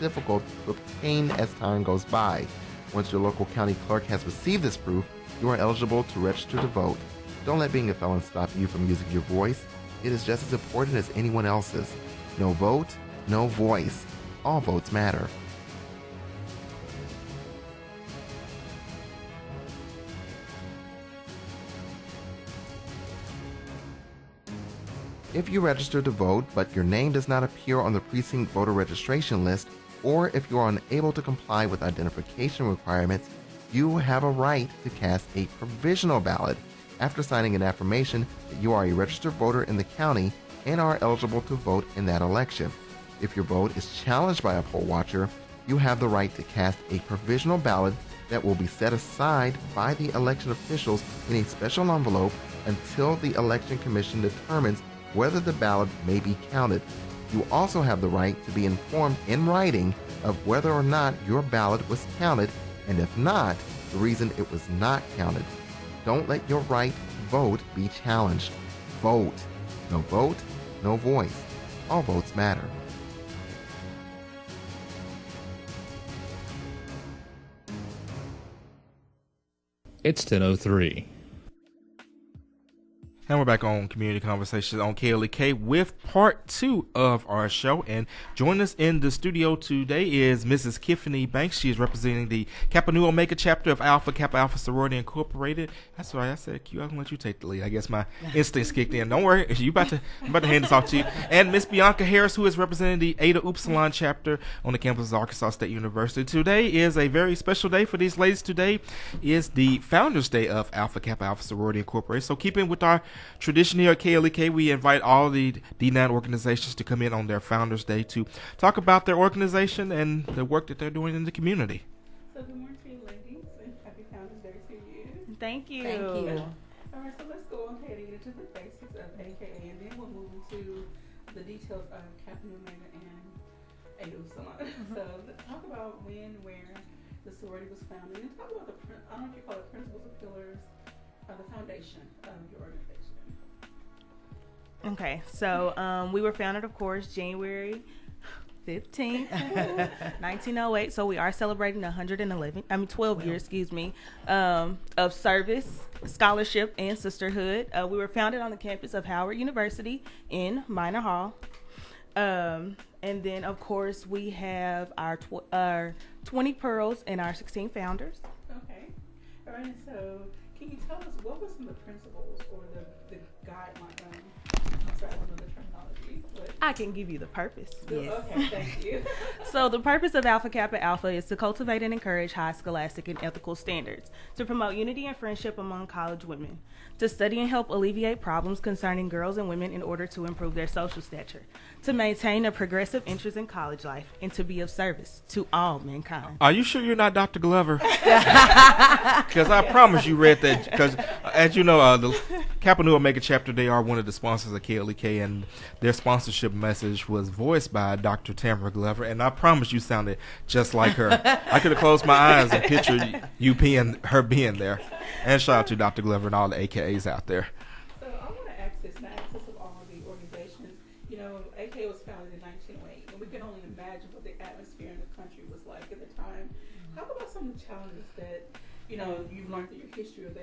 difficult to obtain as time goes by. Once your local county clerk has received this proof, you are eligible to register to vote. Don't let being a felon stop you from using your voice. It is just as important as anyone else's. No vote, no voice. All votes matter. If you register to vote but your name does not appear on the precinct voter registration list, or if you are unable to comply with identification requirements, you have a right to cast a provisional ballot after signing an affirmation that you are a registered voter in the county and are eligible to vote in that election. If your vote is challenged by a poll watcher, you have the right to cast a provisional ballot that will be set aside by the election officials in a special envelope until the Election Commission determines whether the ballot may be counted. You also have the right to be informed in writing of whether or not your ballot was counted, and if not, the reason it was not counted. Don't let your right to vote be challenged. Vote. No vote, no voice. All votes matter. It's 10:03. And we're back on Community Conversations on KLEK with part 2 of our show. And joining us in the studio today is Mrs. Tiffany Banks. She is representing the Kappa Nu Omega chapter of Alpha Kappa Alpha Sorority Incorporated. That's right. I said, Q, I'm going to let you take the lead. I guess my instincts kicked in. Don't worry. I'm about to hand this off to you. And Miss Bianca Harris, who is representing the Eta Upsilon chapter on the campus of Arkansas State University. Today is a very special day for these ladies. Today is the Founders Day of Alpha Kappa Alpha Sorority Incorporated. So keeping with our tradition here at KLEK, we invite all the D9 organizations to come in on their Founders Day to talk about their organization and the work that they're doing in the community. So good morning to you, ladies, and happy Founders Day to you. Thank you. Thank you. All right, so let's go ahead and get into the basics of AKA, and then we'll move into the details of Kappa Nu Omega and Eta Upsilon. So let's talk about when, where the sorority was founded, and talk about I don't know if you call it principles or pillars of the foundation of your organization. Okay, so we were founded, of course, January 15th, 1908. So we are celebrating 12 years, of service, scholarship, and sisterhood. We were founded on the campus of Howard University in Minor Hall. And then, of course, we have our 20 pearls and our 16 founders. Okay. All right, so can you tell us what were some of the principles or the guidelines? I don't know the terminology. I can give you the purpose. Yes. Okay, thank you. So the purpose of Alpha Kappa Alpha is to cultivate and encourage high scholastic and ethical standards, to promote unity and friendship among college women, to study and help alleviate problems concerning girls and women in order to improve their social stature, to maintain a progressive interest in college life, and to be of service to all mankind. Are you sure you're not Dr. Glover? Because I promise you read that. Because as you know, the Kappa Nu Omega chapter, they are one of the sponsors of KLEK, and their sponsorship message was voiced by Dr. Tamara Glover, and I promise you sounded just like her. I could have closed my eyes and pictured her being there. And shout out to Dr. Glover and all the AKAs out there. So I want to ask this, and access of all of the organizations. You know, AKA was founded in 1908, and we can only imagine what the atmosphere in the country was like at the time. Talk about some of the challenges that, you know, you've learned through your history of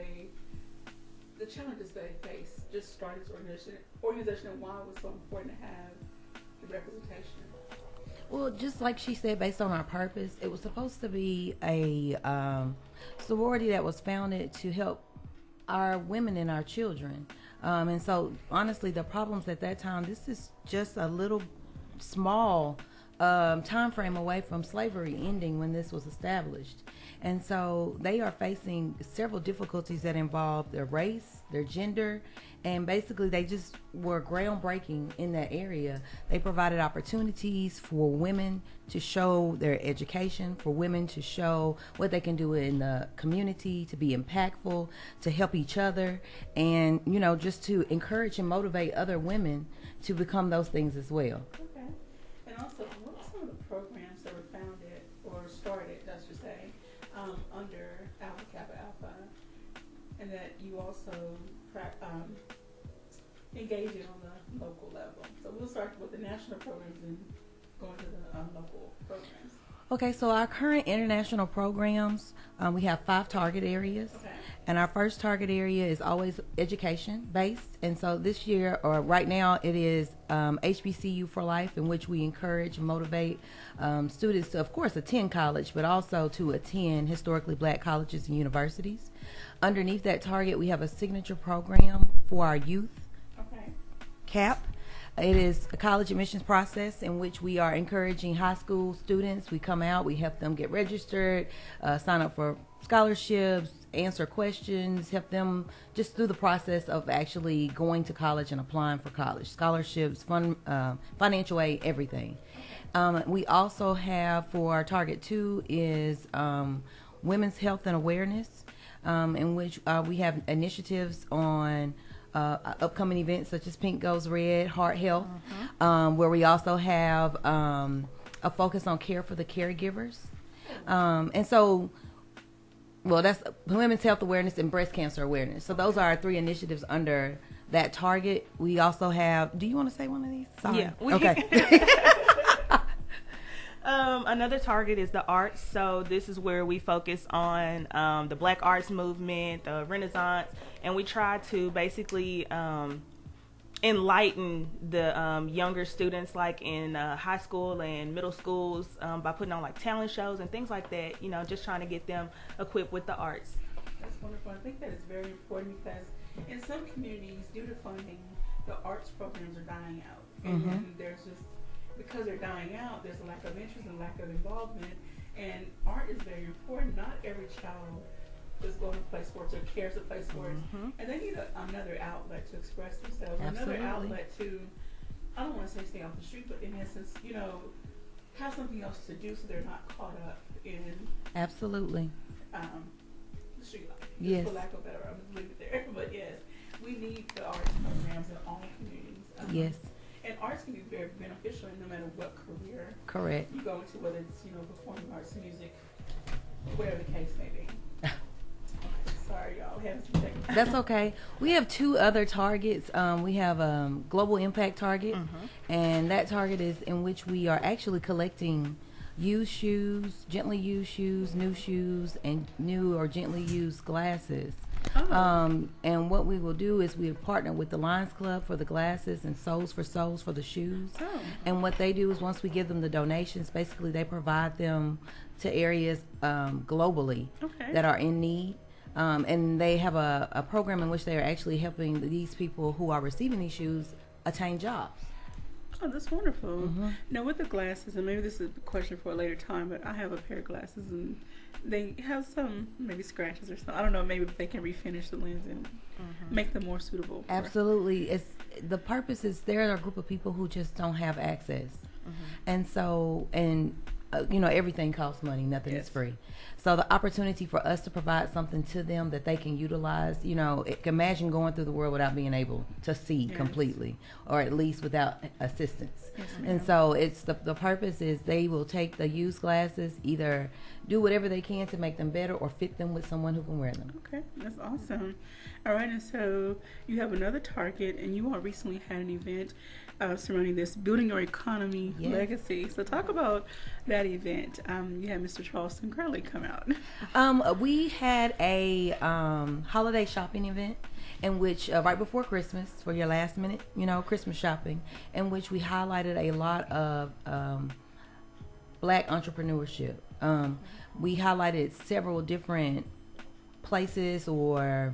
the challenges they face just starting this organization and why it was so important to have the representation. Well, just like she said, based on our purpose, it was supposed to be a sorority that was founded to help our women and our children. And so, honestly, the problems at that time, this is just a little small time frame away from slavery ending when this was established. And so they are facing several difficulties that involve their race, their gender, and basically they just were groundbreaking in that area. They provided opportunities for women to show their education, for women to show what they can do in the community, to be impactful, to help each other, and, you know, just to encourage and motivate other women to become those things as well. Okay. And also, what are some of the programs that were founded or started, I should say, under Alpha Kappa Alpha, and that you also engage in on the local level? So we'll start with the national programs and going to the local programs? Okay, so our current international programs, we have 5 target areas. Okay. And our first target area is always education based. And so this year, or right now, it is HBCU for Life, in which we encourage and motivate students to, of course, attend college, but also to attend historically black colleges and universities. Underneath that target, we have a signature program for our youth, Okay. CAP. It is a college admissions process in which we are encouraging high school students. We come out, we help them get registered, sign up for scholarships, answer questions, help them just through the process of actually going to college and applying for college. Scholarships, financial aid, everything. We also have, for our target 2 is women's health and awareness, in which we have initiatives on upcoming events such as Pink Goes Red, Heart Health, where we also have a focus on care for the caregivers. And so, well, that's women's health awareness and breast cancer awareness. So those are our 3 initiatives under that target. We also have, do you want to say one of these? Sorry. Yeah. Okay. Another target is the arts. So this is where we focus on the Black arts movement, the Renaissance, and we try to basically enlighten the younger students, like in high school and middle schools, by putting on like talent shows and things like that. You know, just trying to get them equipped with the arts. That's wonderful. I think that is very important because in some communities, due to funding, the arts programs are dying out, and then there's just, because they're dying out, there's a lack of interest and lack of involvement, and art is very important. Not every child is going to play sports or cares to play sports, and they need another outlet to express themselves, Absolutely. another outlet to, I don't want to say stay off the street, but in essence, you know, have something else to do so they're not caught up in Absolutely. the street life. Yes. For lack of a better, I'm just leave it there. But yes, we need the arts programs in all communities. Yes. And arts can be very beneficial in no matter what career Correct. you go into, whether it's, you know, performing arts, music, whatever the case may be. Sorry, y'all. Having some technical. That's okay. We have 2 other targets. We have a global impact target, and that target is in which we are actually collecting used shoes, gently used shoes, new shoes, and new or gently used glasses. And what we will do is we have partnered with the Lions Club for the glasses and Souls for the shoes. And what they do is once we give them the donations, basically they provide them to areas globally that are in need. And they have a program in which they are actually helping these people who are receiving these shoes attain jobs. Oh, that's wonderful. Now, with the glasses, and maybe this is a question for a later time, but I have a pair of glasses, and they have some maybe scratches or something. I don't know, maybe if they can refinish the lens and make them more suitable. Absolutely. It's the purpose is there are a group of people who just don't have access. And so, you know, everything costs money. Nothing is free. So the opportunity for us to provide something to them that they can utilize, you know, imagine going through the world without being able to see completely, or at least without assistance. And so it's the purpose is they will take the used glasses, either do whatever they can to make them better or fit them with someone who can wear them. Okay, that's awesome. All right, and so you have another target, and you all recently had an event surrounding this, Building Your Economy Legacy. So talk about that event. You had Mr. Charleston Crowley come out. We had a holiday shopping event in which right before Christmas, for your last minute, you know, Christmas shopping, in which we highlighted a lot of black entrepreneurship. We highlighted several different places or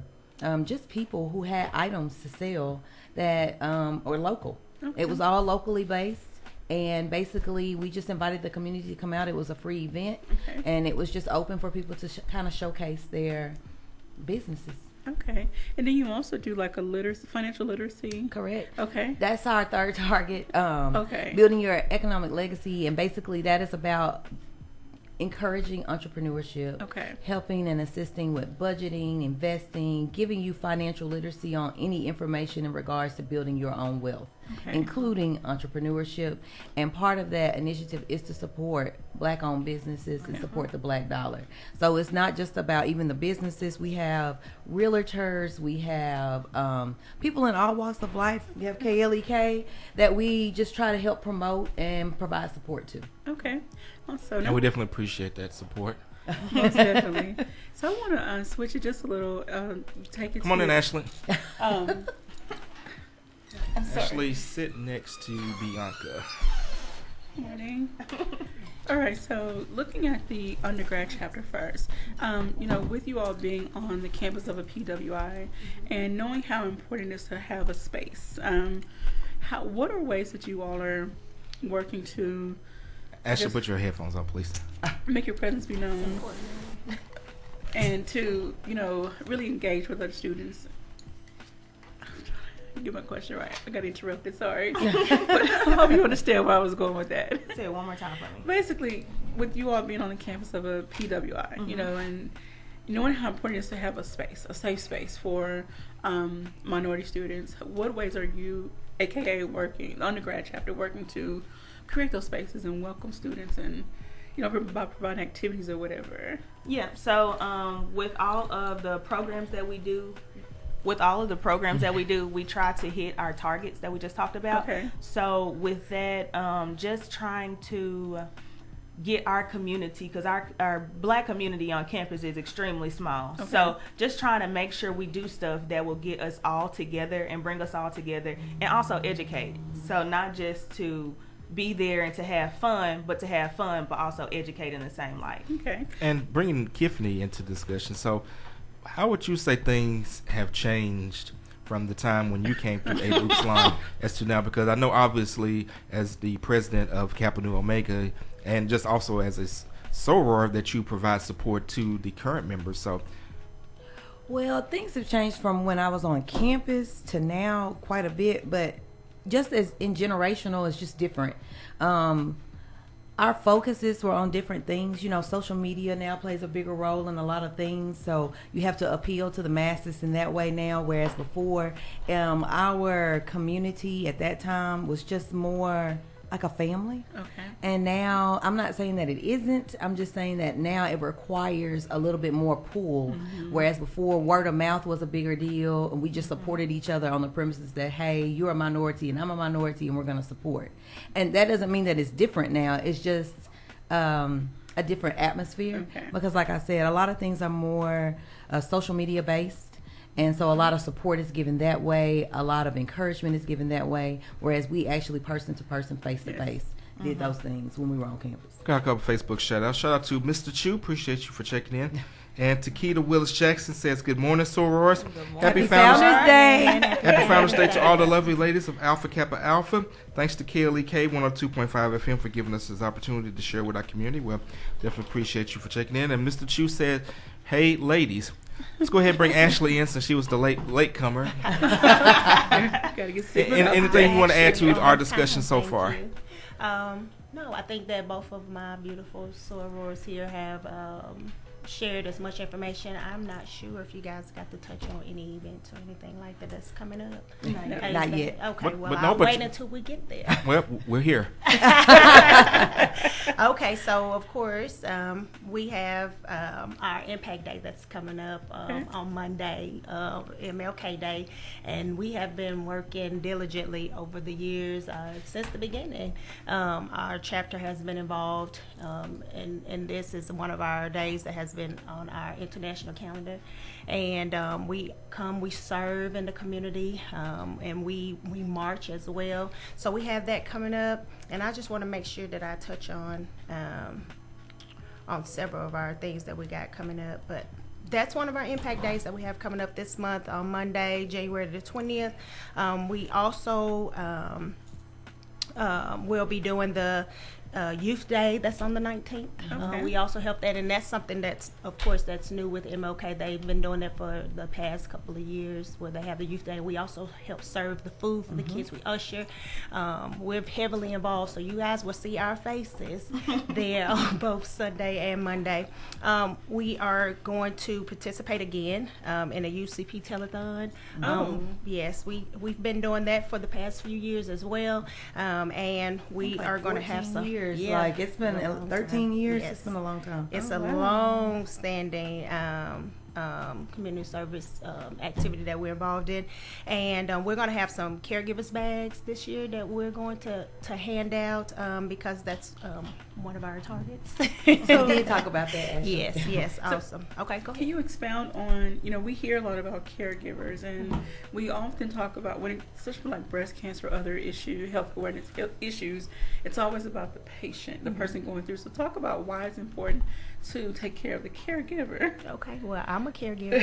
just people who had items to sell that were local. It was all locally based, and basically we just invited the community to come out. It was a free event, and it was just open for people to kind of showcase their businesses. Okay, and then you also do like a financial literacy. Correct. Okay, that's our third target. Okay, building your economic legacy, and basically that is about encouraging entrepreneurship, helping and assisting with budgeting, investing, giving you financial literacy on any information in regards to building your own wealth. including entrepreneurship. And part of that initiative is to support Black-owned businesses and support the Black dollar. So it's not just about even the businesses. We have realtors, we have people in all walks of life. We have KLEK that we just try to help promote and provide support to. Okay. Also, And we definitely appreciate that support. most definitely. So I want to switch it just a little. Take it. Come on in, Ashley. I'm sorry. Ashley, sit next to Bianca. Morning. All right, so looking at the undergrad chapter first, with you all being on the campus of a PWI and knowing how important it is to have a space, what are ways that you all are working to Ashley, put your headphones on, please. make your presence be known and to, really engage with other students? Get my question right. I got interrupted. Sorry. But I hope you understand where I was going with that. Say it one more time for me. Basically, with you all being on the campus of a PWI, and knowing how important it is to have a space, a safe space for minority students, what ways are you, aka working, the undergrad chapter, working to create those spaces and welcome students and, by providing activities or whatever? Yeah, so with all of the programs that we do, we try to hit our targets that we just talked about. Okay. So with that, just trying to get our community, because our Black community on campus is extremely small. Okay. So just trying to make sure we do stuff that will get us all together and bring us all together and also educate. So not just to be there and to have fun, but also educate in the same light. Okay. And bringing Tiffany into discussion. So how would you say things have changed from the time when you came through A Group's line as to now? Because I know obviously as the president of Kappa Nu Omega and just also as a soror that you provide support to the current members. So, Well, things have changed from when I was on campus to now quite a bit, but just as in generational, it's just different. Our focuses were on different things. Social media now plays a bigger role in a lot of things, so you have to appeal to the masses in that way now, whereas before, our community at that time was just more like a family. Okay. And now, I'm not saying that it isn't, I'm just saying that now it requires a little bit more pull, whereas before word of mouth was a bigger deal and we just supported each other on the premises that, hey, you're a minority and I'm a minority and we're going to support. And that doesn't mean that it's different now, it's just a different atmosphere. Okay. Because like I said, a lot of things are more social media based. And so a lot of support is given that way. A lot of encouragement is given that way. Whereas we actually person to person, face to face, did those things when we were on campus. got a couple Facebook shout outs. Shout out to Mr. Chu. Appreciate you for checking in. And Takeda Willis Jackson says, good morning, sorors. Happy Founders Day. Happy Founders Day to all the lovely ladies of Alpha Kappa Alpha. Thanks to KLEK 102.5 FM for giving us this opportunity to share with our community. Well, definitely appreciate you for checking in. And Mr. Chu said, hey, ladies. Let's go ahead and bring Ashley in since she was the late comer. Gotta get sick. Anything you want to add to our discussion so Thank far? you. No, I think that both of my beautiful sorors here have shared as much information. I'm not sure if you guys got to touch on any events or anything like that that's coming up. Not yet. Okay, But well, no, I'll but wait until we get there. Well, we're here. Okay, so of course, we have our Impact Day that's coming up on Monday, MLK Day, and we have been working diligently over the years since the beginning. Our chapter has been involved, and this is one of our days that has been on our international calendar. And we serve in the community, and we march as well. So we have that coming up, and I just want to make sure that I touch on several of our things that we got coming up. But that's one of our impact days that we have coming up this month on Monday, January the 20th. We also will be doing the Youth Day that's on the 19th. Okay. We also help that, and that's something that's, of course, that's new with MLK. They've been doing that for the past couple of years, where they have the Youth Day. We also help serve the food for the kids. We usher. We're heavily involved, so you guys will see our faces there on both Sunday and Monday. We are going to participate again in a UCP telethon. Yes, we've been doing that for the past few years as well, and we are going to have some years. Yeah, Like it's been 13 years. Yes. It's been a long time. It's a long-standing community service activity that we're involved in, and we're going to have some caregivers bags this year that we're going to hand out because that's one of our targets. So we did talk about that. Actually. Yes, awesome. Okay, go ahead. Can you expound on, we hear a lot about caregivers, and we often talk about when it's especially like breast cancer or other health awareness issues, it's always about the patient, the person going through. So talk about why it's important to take care of the caregiver. Okay, well, I'm a caregiver.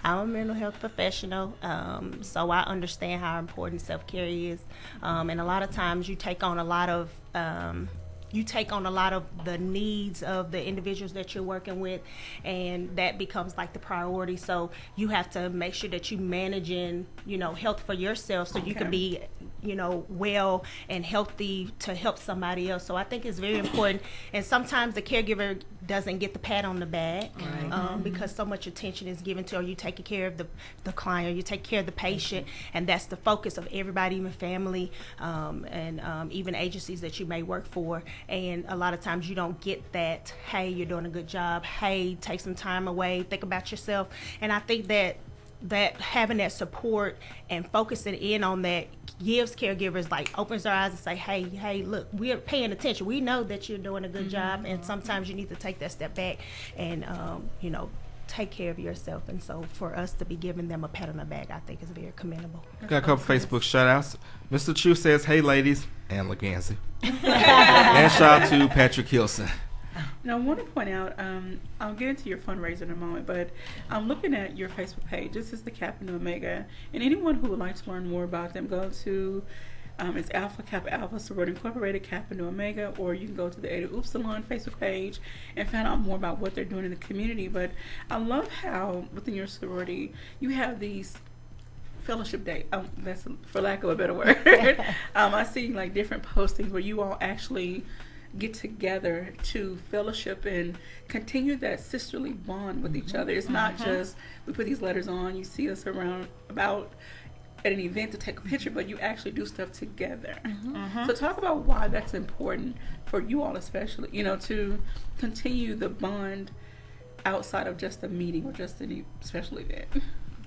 I'm a mental health professional, so I understand how important self-care is, and a lot of times you take on a lot of the needs of the individuals that you're working with, and that becomes like the priority. So you have to make sure that you managing, health for yourself, so you can be, well and healthy to help somebody else. So I think it's very important. And sometimes the caregiver doesn't get the pat on the back, because so much attention is given to, or you taking care of the client, or you take care of the patient, and that's the focus of everybody, even family, and even agencies that you may work for. And a lot of times you don't get that, hey, you're doing a good job, hey, take some time away, think about yourself. And I think that having that support and focusing in on that gives caregivers, opens their eyes and say, hey, look, we're paying attention. We know that you're doing a good job, and sometimes you need to take that step back and, take care of yourself. And so for us to be giving them a pat on the back, I think is very commendable. Got a couple Facebook shout outs. Mr. Chu says, hey ladies, and Legacy. And shout out to Patrick Hilson. Now, I want to point out, I'll get into your fundraiser in a moment, but I'm looking at your Facebook page. This is the Kappa Nu Omega, and anyone who would like to learn more about them, go to it's Alpha Kappa Alpha Sorority Incorporated, Kappa Nu Omega, or you can go to the Eta Upsilon Facebook page and find out more about what they're doing in the community. But I love how within your sorority you have these fellowship day. That's for lack of a better word. I see different postings where you all actually get together to fellowship and continue that sisterly bond with each other. It's not just we put these letters on, you see us around about at an event to take a picture, but you actually do stuff together. So talk about why that's important for you all, especially, to continue the bond outside of just a meeting or just a special event.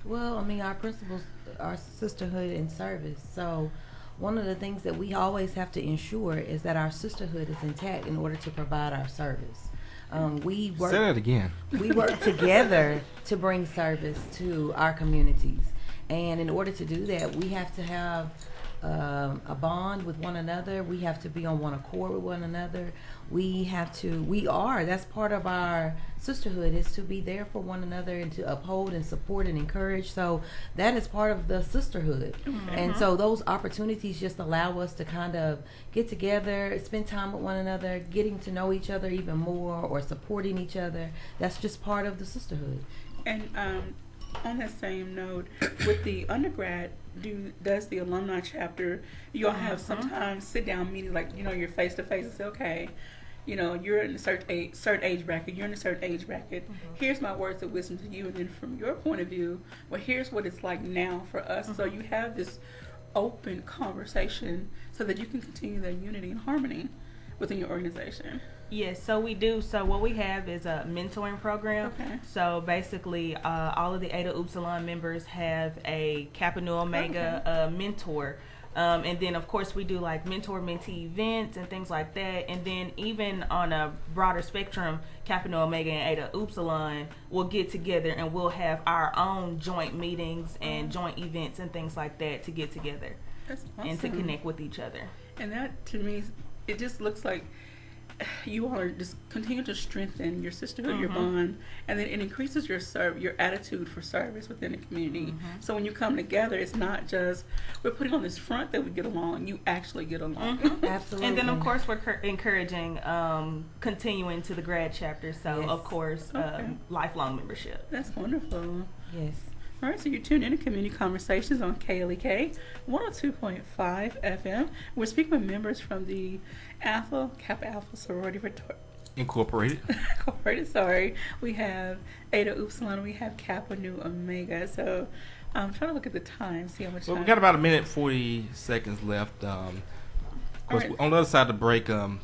Well, our principles are sisterhood and service. So one of the things that we always have to ensure is that our sisterhood is intact in order to provide our service. Say that again. We work together to bring service to our communities. And in order to do that, we have to have a bond with one another. We have to be on one accord with one another. That's part of our sisterhood, is to be there for one another and to uphold and support and encourage. So that is part of the sisterhood. And so those opportunities just allow us to kind of get together, spend time with one another, getting to know each other even more, or supporting each other. That's just part of the sisterhood. And on that same note, with the undergrad, does the alumni chapter, you all have sometimes sit down meetings, you're face to face and say, okay, you're in a certain age bracket, you're in a certain age bracket. Here's my words of wisdom to you, and then from your point of view, well, here's what it's like now for us. So you have this open conversation so that you can continue that unity and harmony within your organization. Yes, so we do. So what we have is a mentoring program. Okay. So basically, all of the Eta Upsilon members have a Kappa Nu Omega mentor. And then, of course, we do mentor-mentee events and things like that. And then even on a broader spectrum, Kappa Nu Omega and Eta Upsilon will get together and we'll have our own joint meetings and joint events and things like that to get together. That's awesome. And to connect with each other. And that, to me, it just looks like, you are just continue to strengthen your sisterhood, your bond, and then it increases your attitude for service within the community. So when you come together, it's not just we're putting on this front that we get along. You actually get along. Absolutely. And then of course we're encouraging continuing to the grad chapter. So of course lifelong membership. That's wonderful. Yes. All right, so you're tuned in to Community Conversations on KLEK 102.5 FM. We're speaking with members from the Kappa Alpha Sorority Incorporated. Sorry. We have Eta Upsilon, we have Kappa Nu Omega. So I'm trying to look at the time, see how much time. We got about a minute 40 seconds left. Of course, on the other side of the break, we'll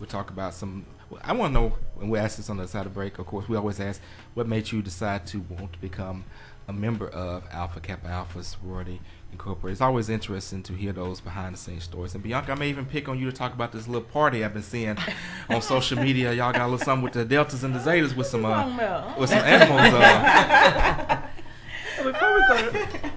talk about some. I want to know, and we ask this on the other side of the break. Of course, we always ask, what made you decide to want to become a member of Alpha Kappa Alpha Sorority Incorporated? It's always interesting to hear those behind the scenes stories. And Bianca, I may even pick on you to talk about this little party I've been seeing on social media. Y'all got a little something with the Deltas and the Zetas with some animals.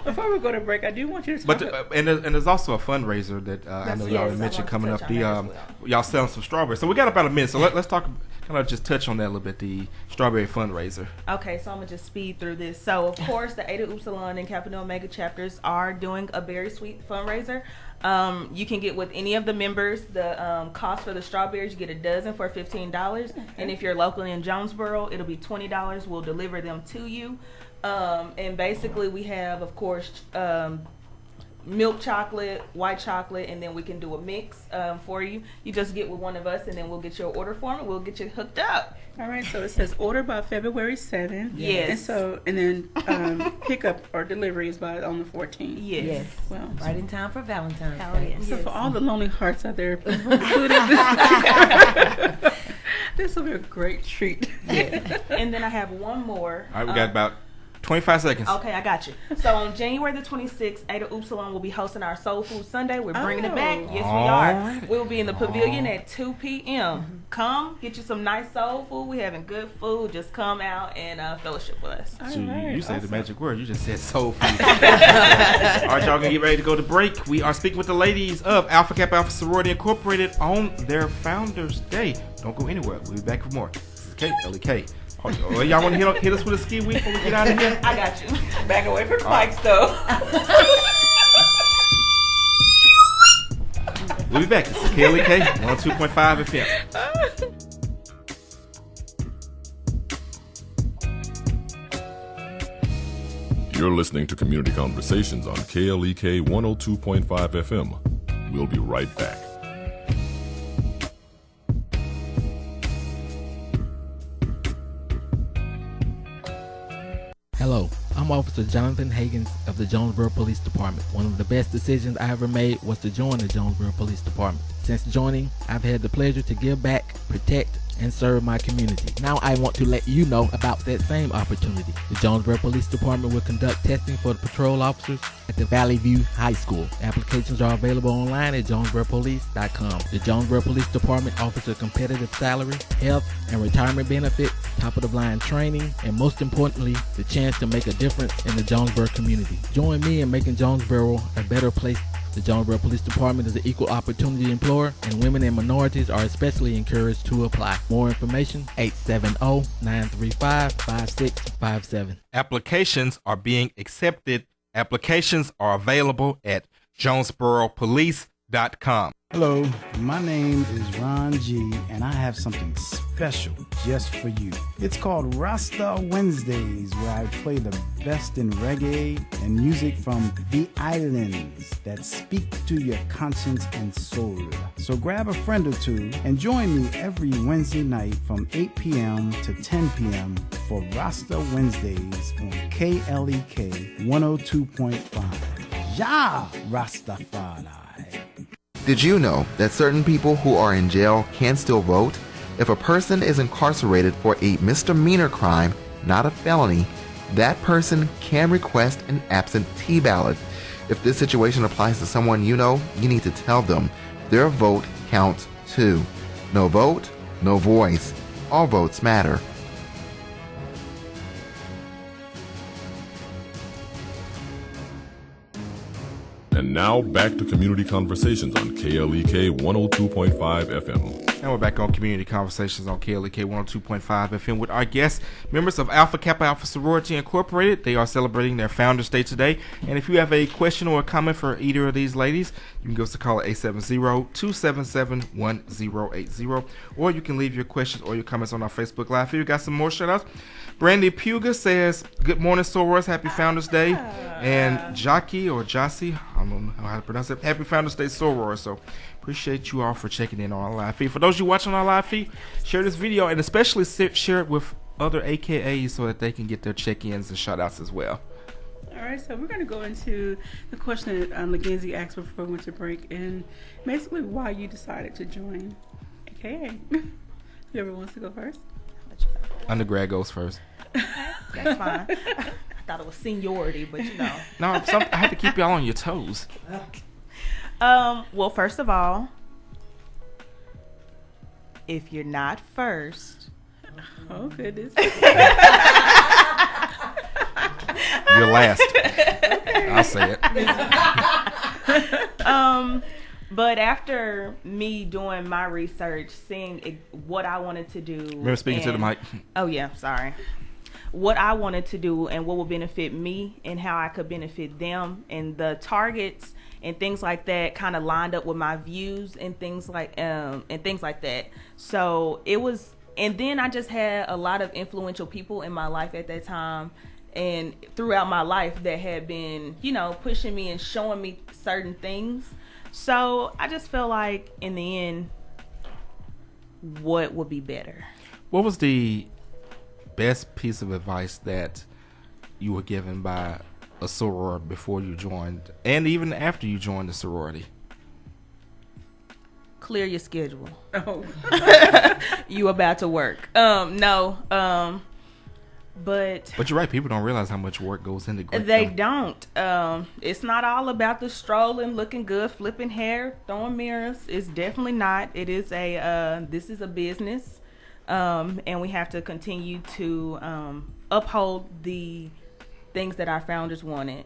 Before we go to break, I do want you to talk and there's also a fundraiser that I know y'all mentioned coming up. Y'all selling some strawberries. So we got about a minute. So let's talk, kind of just touch on that a little bit, the Strawberry Fundraiser. Okay, so I'm going to just speed through this. So, of course, the Eta Upsilon and Kappa Nu Omega chapters are doing a very sweet fundraiser. You can get with any of the members. The cost for the strawberries, you get a dozen for $15. And if you're locally in Jonesboro, it'll be $20. We'll deliver them to you. And basically we have, of course, milk chocolate, white chocolate, and then we can do a mix for you. You just get with one of us, and then we'll get your order form, and we'll get you hooked up. All right, so it says order by February 7th. Yes. And then pickup or delivery is on the 14th. Yes. Well, Right in time for Valentine's Day. So for all the lonely hearts out there, this will be a great treat. And then I have one more. All right, we got about 25 seconds. Okay, I got you. So on January the 26th, Eta Upsilon will be hosting our Soul Food Sunday. We're bringing it back. Yes, we are. We'll be in the pavilion at 2 p.m. Come, get you some nice soul food. We're having good food. Just come out and fellowship with us. So you said the magic word. You just said soul food. All right, y'all gonna get ready to go to break. We are speaking with the ladies of Alpha Kappa Alpha Sorority Incorporated on their Founders Day. Don't go anywhere. We'll be back for more. This is KLEK. Oh, y'all want to hit us with a ski week before we get out of here? I got you. Back away from the mics, though. We'll be back. This is KLEK 102.5 FM. You're listening to Community Conversations on KLEK 102.5 FM. We'll be right back. Hello, I'm Officer Jonathan Hagens of the Jonesboro Police Department. One of the best decisions I ever made was to join the Jonesboro Police Department. Since joining, I've had the pleasure to give back, protect, and serve my community. Now I want to let you know about that same opportunity. The Jonesboro Police Department will conduct testing for the patrol officers at the Valley View High School. Applications are available online at jonesboropolice.com. The Jonesboro Police Department offers a competitive salary, health, and retirement benefits, top-of-the-line training, and most importantly, the chance to make a difference in the Jonesboro community. Join me in making Jonesboro a better place. The Jonesboro Police Department is an equal opportunity employer, and women and minorities are especially encouraged to apply. More information, 870-935-5657. Applications are being accepted. Applications are available at jonesboropolice.com. Hello, my name is Ron G, and I have something special just for you. It's called Rasta Wednesdays, where I play the best in reggae and music from the islands that speak to your conscience and soul. So grab a friend or two and join me every Wednesday night from 8 p.m. to 10 p.m. for Rasta Wednesdays on KLEK 102.5. Ya Rastafari. Did you know that certain people who are in jail can still vote? If a person is incarcerated for a misdemeanor crime, not a felony, that person can request an absentee ballot. If this situation applies to someone you know, you need to tell them their vote counts too. No vote, no voice. All votes matter. And now back to Community Conversations on KLEK 102.5 FM. And we're back on Community Conversations on KLEK 102.5 FM with our guests, members of Alpha Kappa Alpha Sorority Incorporated. They are celebrating their Founders Day today. And if you have a question or a comment for either of these ladies, you can give us a call at 870-277-1080. Or you can leave your questions or your comments on our Facebook Live. Here we got some more shout-outs. Brandy Puga says, good morning, Sorors. Happy Founders Day. And Jockey or Jossie, I don't know how to pronounce it. Happy Founders Day, Soror. So appreciate you all for checking in on our live feed. For those of you watching our live feed, share this video and especially share it with other AKAs so that they can get their check-ins and shout-outs as well. All right, so we're going to go into the question that Mackenzie asked before we went to break, and basically why you decided to join AKA. Whoever wants to go first? Undergrad goes first. That's fine. I thought it was seniority, but you know. No, I had to keep y'all on your toes. Well, first of all, if you're not first, oh goodness, you're last. Okay. I'll say it. But after me doing my research, seeing what I wanted to do. Remember speaking to the mic. Oh yeah, sorry. What I wanted to do and what would benefit me and how I could benefit them, and the targets and things like that kind of lined up with my views and things like that. So it was, and then I just had a lot of influential people in my life at that time and throughout my life that had been, you know, pushing me and showing me certain things. So I just felt like in the end, what would be better? What was the best piece of advice that you were given by a soror before you joined and even after you joined the sorority? Clear your schedule. Oh. You about to work. But you're right, people don't realize how much work goes into great they film. don't. It's not all about the strolling, looking good, flipping hair, throwing mirrors. It's definitely not. It is this is a business. And we have to continue to uphold the things that our founders wanted.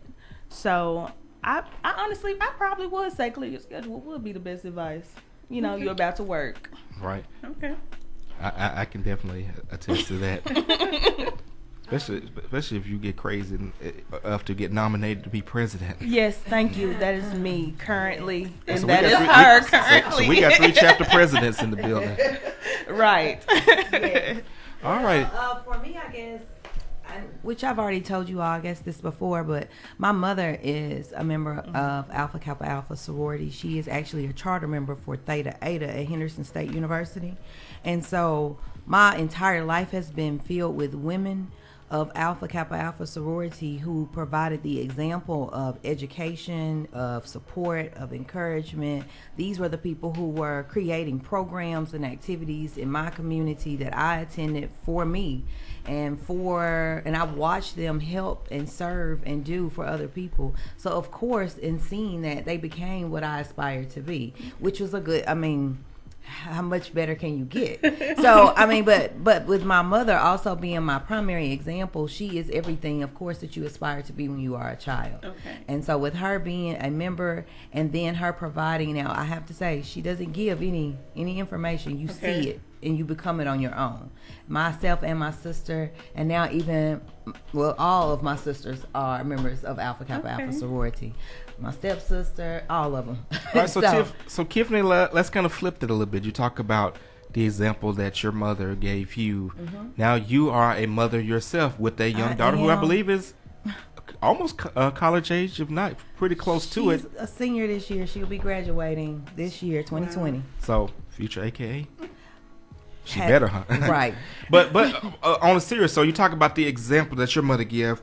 So I honestly, I probably would say clear your schedule would be the best advice. You know, you're about to work. Right. Okay. I can definitely attest to that. Especially if you get crazy enough to get nominated to be president. Yes, thank you. That is me currently, and so that is her currently. So we got 3 chapter presidents in the building. Right. Yeah. All right. For me, I guess, which I've already told you all, I guess, this before, but my mother is a member of Alpha Kappa Alpha sorority. She is actually a charter member for Theta Eta at Henderson State University. And so my entire life has been filled with women of Alpha Kappa Alpha sorority who provided the example of education, of support, of encouragement. These were the people who were creating programs and activities in my community that I attended for me and I watched them help and serve and do for other people. So of course, in seeing that, they became what I aspired to be, which was how much better can you get? So, but with my mother also being my primary example, she is everything, of course, that you aspire to be when you are a child. Okay. And so with her being a member and then her providing, now I have to say, she doesn't give any information. You see it and you become it on your own. Myself and my sister, and now all of my sisters are members of Alpha Kappa Alpha sorority. My stepsister, all of them. All right, so Tiffany, let's kind of flip it a little bit. You talk about the example that your mother gave you. Mm-hmm. Now you are a mother yourself with a young daughter who I believe is almost college age, if not pretty close to it. She's a senior this year. She'll be graduating this year, 2020. So, future AKA? She better, huh? Right. But on a serious, so you talk about the example that your mother gave.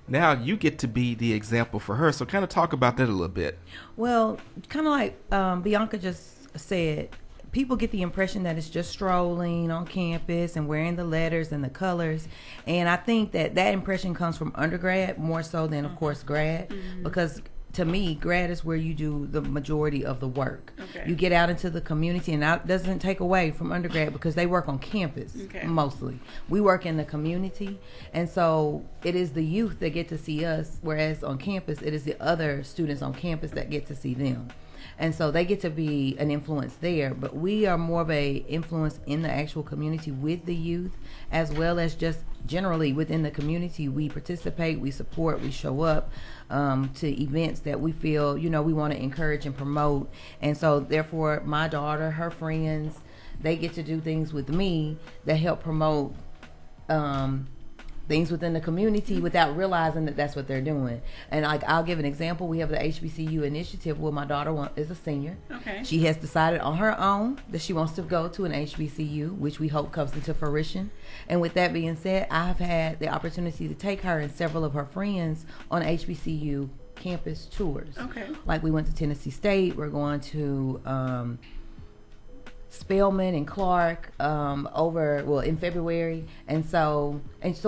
Now you get to be the example for her. So kind of talk about that a little bit. Well, kind of like Bianca just said, people get the impression that it's just strolling on campus and wearing the letters and the colors. And I think that impression comes from undergrad more so than, of course, grad. Mm-hmm. Because to me, grad is where you do the majority of the work. Okay. You get out into the community, and that doesn't take away from undergrad because they work on campus mostly. We work in the community, and so it is the youth that get to see us, whereas on campus, it is the other students on campus that get to see them. And so they get to be an influence there, but we are more of a influence in the actual community with the youth, as well as just generally within the community. We participate, we support, we show up to events that we feel, we want to encourage and promote. And so therefore my daughter, her friends, they get to do things with me that help promote things within the community without realizing that that's what they're doing. And I'll give an example. We have the Hbcu Initiative where my daughter is a senior. Okay. She has decided on her own that she wants to go to an HBCU, which we hope comes into fruition. And with that being said, I've had the opportunity to take her and several of her friends on HBCU campus tours. Okay. Like we went to Tennessee State. We're going to Spelman and Clark in February, and so she's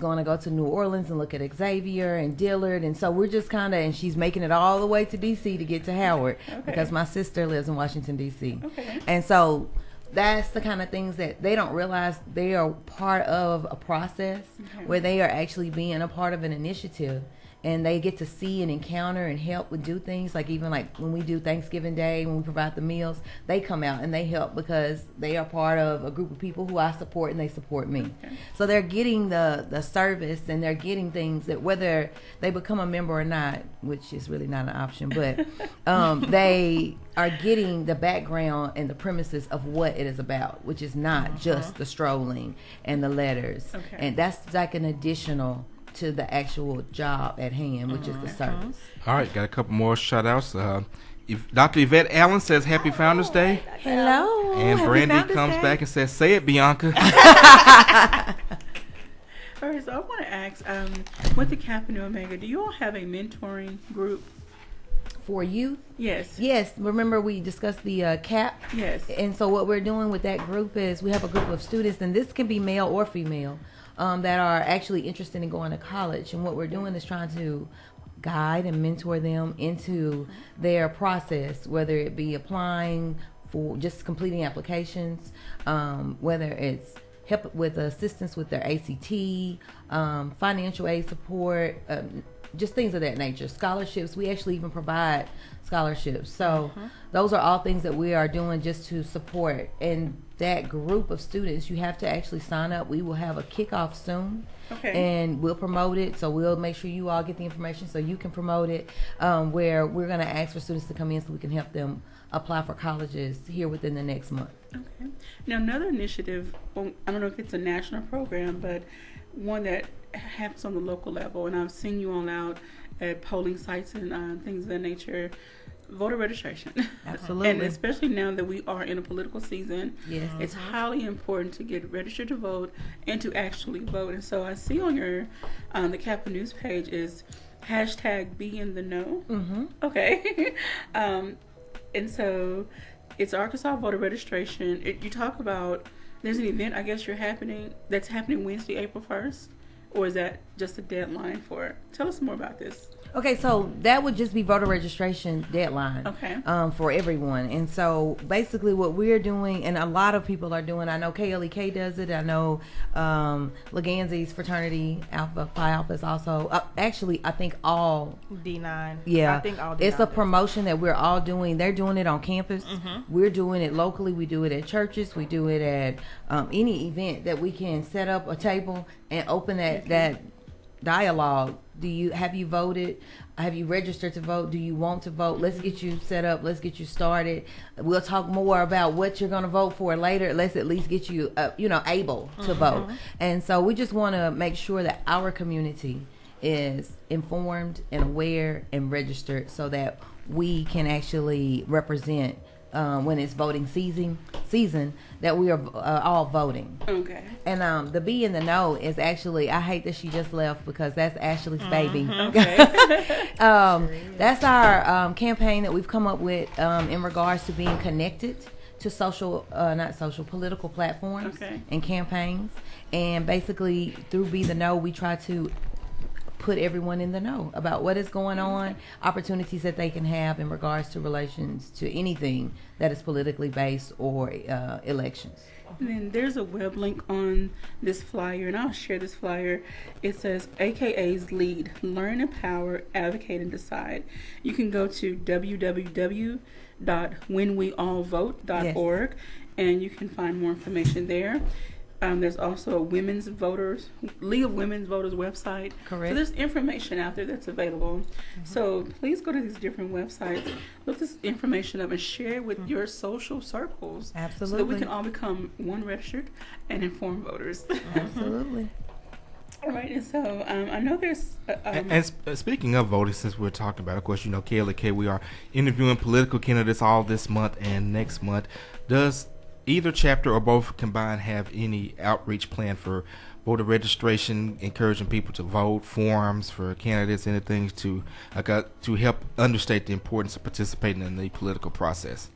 going to go to New Orleans and look at Xavier and Dillard, and so we're just and she's making it all the way to DC to get to Howard because my sister lives in Washington DC. Okay. And so that's the kind of things that they don't realize they are part of a process where they are actually being a part of an initiative. And they get to see and encounter and help and do things like even like when we do Thanksgiving Day, when we provide the meals, they come out and they help because they are part of a group of people who I support and they support me. Okay. So they're getting the service and they're getting things that whether they become a member or not, which is really not an option, but they are getting the background and the premises of what it is about, which is not just the strolling and the letters. Okay. And that's like an additional to the actual job at hand, which is the service. All right, got a couple more shout outs. Dr. Yvette Allen says Happy Founders Day. Hello. And Happy Brandy Founders comes Day. back and says, say it, Bianca. All right, so I want to ask, with the Kappa Nu Omega, do you all have a mentoring group? For youth? Yes. Yes. Remember we discussed the CAP? Yes. And so what we're doing with that group is we have a group of students, and this can be male or female, that are actually interested in going to college. And what we're doing is trying to guide and mentor them into their process, whether it be applying for just completing applications, whether it's help with assistance with their ACT, financial aid support, just things of that nature. Scholarships, we actually even provide scholarships. So those are all things that we are doing just to support. And that group of students, you have to actually sign up. We will have a kickoff soon. Okay. And we'll promote it. So we'll make sure you all get the information so you can promote it, where we're going to ask for students to come in so we can help them apply for colleges here within the next month. Okay. Now, another initiative, well, I don't know if it's a national program, but one that happens on the local level, and I've seen you all out at polling sites and things of that nature, voter registration. Absolutely. And especially now that we are in a political season, yes, it's highly important to get registered to vote and to actually vote. And so I see on your the Kappa News page is hashtag be in the know. Okay. And so it's Arkansas voter registration. You talk about there's an event that's happening Wednesday, April 1st, or is that just a deadline for it? Tell us more about this. Okay, so that would just be voter registration deadline for everyone. And so basically what we're doing, and a lot of people are doing, I know KLEK does it, I know Leganzi's fraternity, Alpha Phi Alpha is also, actually I think all D9. Yeah, I think all D9 it's a promotion that we're all doing. They're doing it on campus. We're doing it locally. We do it at churches. We do it at any event that we can set up a table and open that dialogue. Have you voted? Have you registered to vote? Do you want to vote? Let's get you set up. Let's get you started. We'll talk more about what you're going to vote for later. Let's at least get you, able to vote. And so we just want to make sure that our community is informed and aware and registered so that we can actually represent when it's voting season that we are all voting. Okay. And the be in the know is actually, I hate that she just left because that's Ashley's baby. Okay. That's our campaign that we've come up with in regards to being connected to political platforms and campaigns. And basically through Be the Know, we try to put everyone in the know about what is going on, opportunities that they can have in regards to relations to anything that is politically based or elections. And then there's a web link on this flyer, and I'll share this flyer. It says AKA's Lead, Learn, Empower, Advocate, and Decide. You can go to www.whenweallvote.org, and you can find more information there. There's also a League of Women's Voters website. Correct. So there's information out there that's available. Mm-hmm. So please go to these different websites, look this information up, and share it with your social circles. Absolutely. So that we can all become one registered and informed voters. Absolutely. All right, and so I know there's... speaking of voting, since we're talking about, of course, KLK, we are interviewing political candidates all this month and next month. Does either chapter or both combined have any outreach plan for voter registration, encouraging people to vote, forums for candidates, anything to help understate the importance of participating in the political process?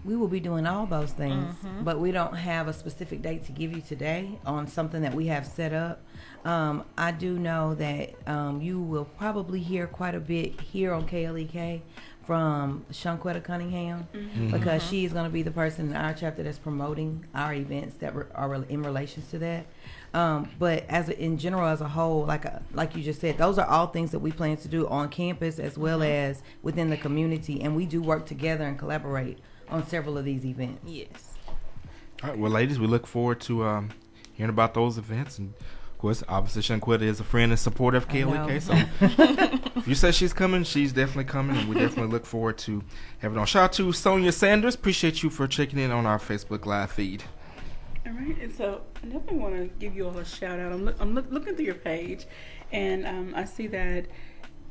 We will be doing all those things, but we don't have a specific date to give you today on something that we have set up. I do know that you will probably hear quite a bit here on KLEK from Shanquetta Cunningham, because she is going to be the person in our chapter that's promoting our events that are in relations to that. But in general, as a whole, like you just said, those are all things that we plan to do on campus as well as within the community, and we do work together and collaborate on several of these events. Yes. All right, well, ladies, we look forward to hearing about those events. And, of course, obviously, Shanquetta is a friend and supporter of KLEK. So if you say she's coming, she's definitely coming, and we definitely look forward to having her on. Shout out to Sonia Sanders. Appreciate you for checking in on our Facebook Live feed. All right, and so I definitely want to give you all a shout out. I'm looking through your page, and I see that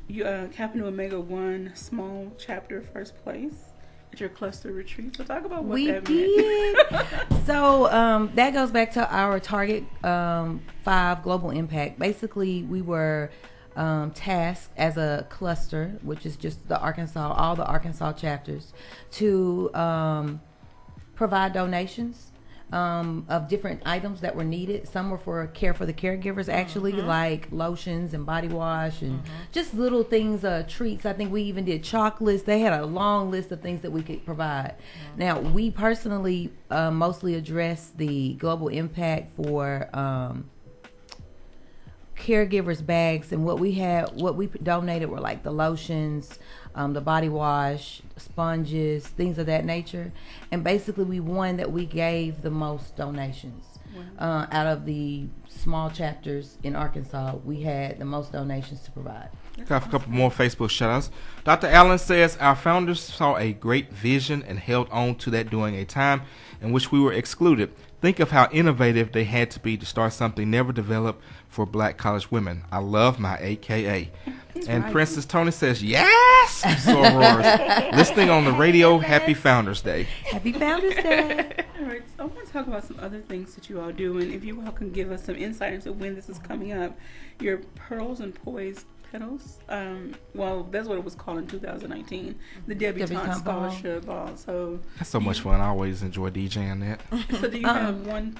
you Kappa Nu Omega won small chapter first place at your cluster retreat. So talk about what that meant. So that goes back to our Target 5 global impact. Basically, we were tasked as a cluster, which is just all the Arkansas chapters, to provide donations of different items that were needed. Some were for care for the caregivers, actually, like lotions and body wash and just little things, treats. I think we even did chocolates. They had a long list of things that we could provide. Now, we personally mostly addressed the global impact for caregivers bags, and what we donated were like the lotions, the body wash, sponges, things of that nature. And basically we won that we gave the most donations. Out of the small chapters in Arkansas, we had the most donations to provide. Got a couple more Facebook shout-outs. Dr. Allen says, our founders saw a great vision and held on to that during a time in which we were excluded. Think of how innovative they had to be to start something never developed for black college women. I love my AKA. And right. Princess Tony says, yes! Sorors. Listening on the radio, happy Founders Day. Happy Founders Day. All right, so I want to talk about some other things that you all do, and if you all can give us some insight into when this is coming up. Your Pearls and Poise Petals, well, that's what it was called in 2019, the Debutante Scholarship Ball. So that's so much fun. I always enjoy DJing that. So do you have one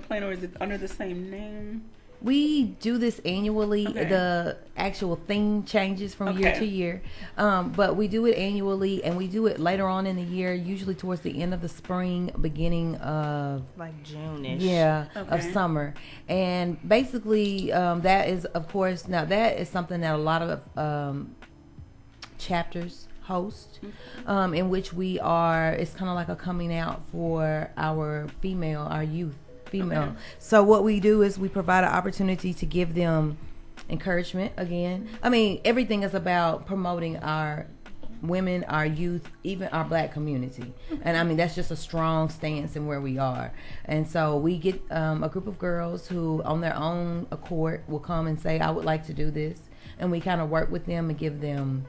plan, or is it under the same name? We do this annually. Okay. The actual theme changes from year to year, but we do it annually, and we do it later on in the year, usually towards the end of the spring, beginning of like June-ish. Of summer. And basically, that is, of course, now that is something that a lot of chapters host, in which we are. It's kind of like a coming out for our youth. Okay. So what we do is we provide an opportunity to give them encouragement again. I mean, everything is about promoting our women, our youth, even our black community. And I mean, that's just a strong stance in where we are. And so we get a group of girls who on their own accord will come and say, I would like to do this. And we kind of work with them and give them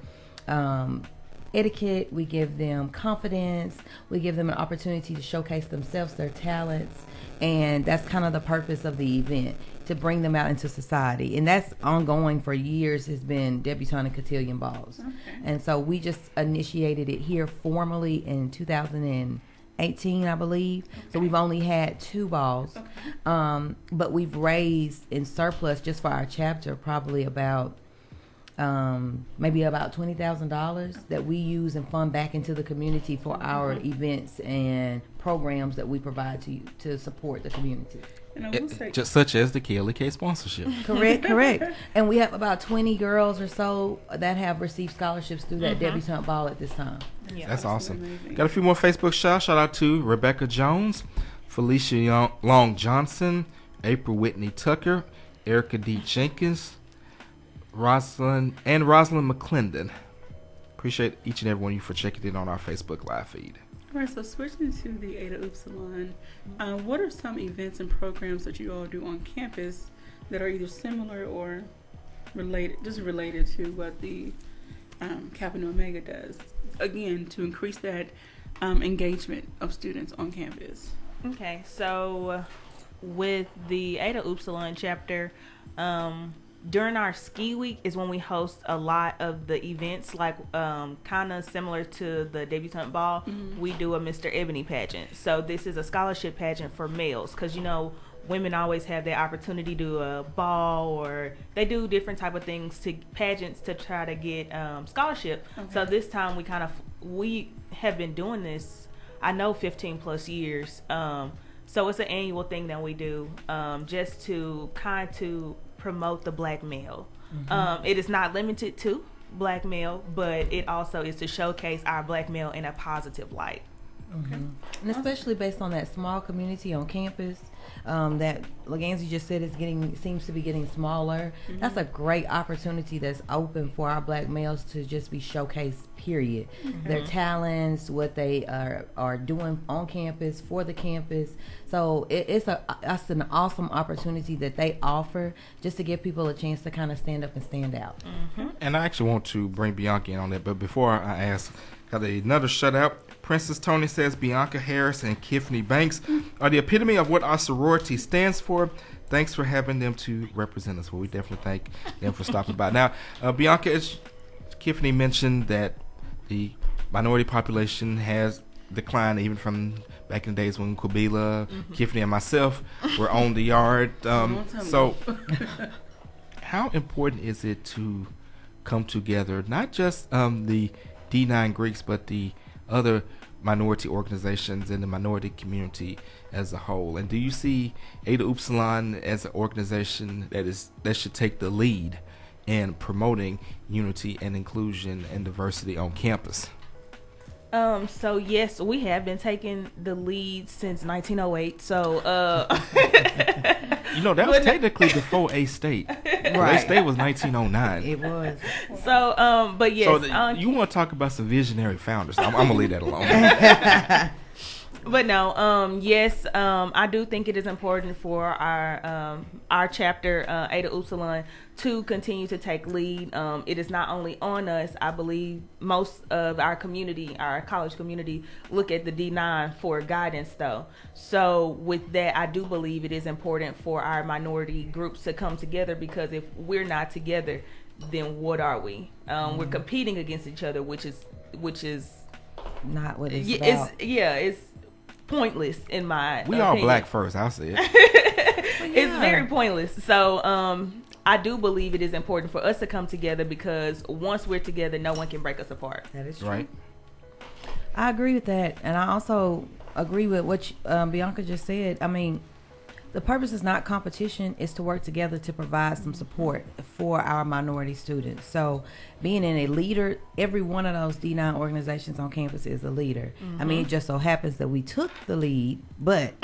etiquette, we give them confidence, we give them an opportunity to showcase themselves, their talents, and that's kind of the purpose of the event, to bring them out into society. And that's ongoing for years, has been debutante and cotillion balls. Okay. And so we just initiated it here formally in 2018, I believe. Okay. So we've only had 2 balls, but we've raised in surplus just for our chapter probably about maybe about $20,000 that we use and fund back into the community for our events and programs that we provide to support the community. And I will say, Just such as the KLK sponsorship. Correct. And we have about 20 girls or so that have received scholarships through that debutante ball at this time. Yeah. That's awesome. amazing. Got a few more Facebook shout out to Rebecca Jones, Felicia Long Johnson, April Whitney Tucker, Erica D. Jenkins, Rosalind McClendon. Appreciate each and every one of you for checking in on our Facebook live feed. All right, so switching to the Eta Upsilon, what are some events and programs that you all do on campus that are either similar or related to what the Kappa Nu Omega does? Again, to increase that engagement of students on campus. Okay, so with the Eta Upsilon chapter, during our ski week is when we host a lot of the events, like kind of similar to the debutante ball. We do a Mr. Ebony Pageant. So this is a scholarship pageant for males, because women always have the opportunity to do a ball, or they do different type of things to pageants to try to get scholarship. Okay. So this time we have been doing this, I know, 15 plus years. So it's an annual thing that we do, just to promote the black male. It is not limited to black male, but it also is to showcase our black male in a positive light. And especially based on that small community on campus that Leganzi just said seems to be getting smaller. That's a great opportunity that's open for our black males to just be showcased, period. Their talents, what they are doing on campus, for the campus. So that's an awesome opportunity that they offer, just to give people a chance to kind of stand up and stand out. And I actually want to bring Bianca in on that, but before I ask, got another shout out. Princess Tony says Bianca Harris and Tiffany Banks are the epitome of what our sorority stands for. Thanks for having them to represent us. Well, we definitely thank them for stopping by. Now, Bianca, as Tiffany mentioned, that the minority population has declined even from back in the days when Kabila, Tiffany, and myself were on the yard. So how important is it to come together, not just the D9 Greeks, but the other minority organizations in the minority community as a whole? And do you see Eta Upsilon as an organization that should take the lead in promoting unity and inclusion and diversity on campus? So yes, we have been taking the lead since 1908. So that was technically before A State. Right. A State was 1909. It was. So but yes. So you want to talk about some visionary founders? I'm gonna leave that alone. But no, yes, I do think it is important for our chapter, Eta Upsilon, to continue to take lead. It is not only on us. I believe most of our community, our college community, look at the D9 for guidance, though. So with that, I do believe it is important for our minority groups to come together, because if we're not together, then what are we? We're competing against each other, which is not what it's about. It's pointless in my we opinion. all black first, I'll say it. It's very pointless. So I do believe it is important for us to come together, because once we're together, no one can break us apart. That is true. Right. I agree with that, and I also agree with what Bianca just said. I mean, the purpose is not competition; it's to work together to provide some support for our minority students. So, being in a leader, every one of those D9 organizations on campus is a leader. I mean, it just so happens that we took the lead, but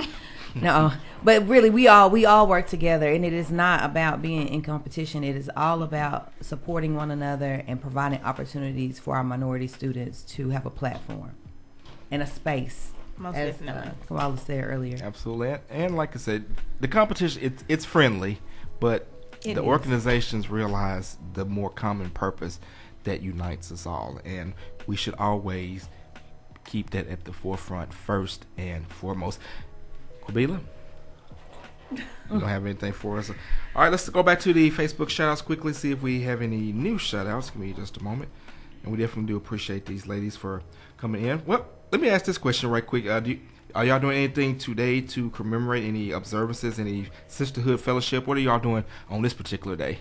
but really, we all work together, and it is not about being in competition. It is all about supporting one another and providing opportunities for our minority students to have a platform and a space. Most as definitely. Kamala said earlier. Absolutely. And like I said, the competition, it's friendly, but the organizations realize the more common purpose that unites us all, and we should always keep that at the forefront first and foremost. Kabila, you don't have anything for us? All right, let's go back to the Facebook shout-outs quickly, see if we have any new shout-outs. Give me just a moment. And we definitely do appreciate these ladies for coming in. Well, let me ask this question right quick. Are y'all doing anything today to commemorate any observances, any sisterhood fellowship? What are y'all doing on this particular day?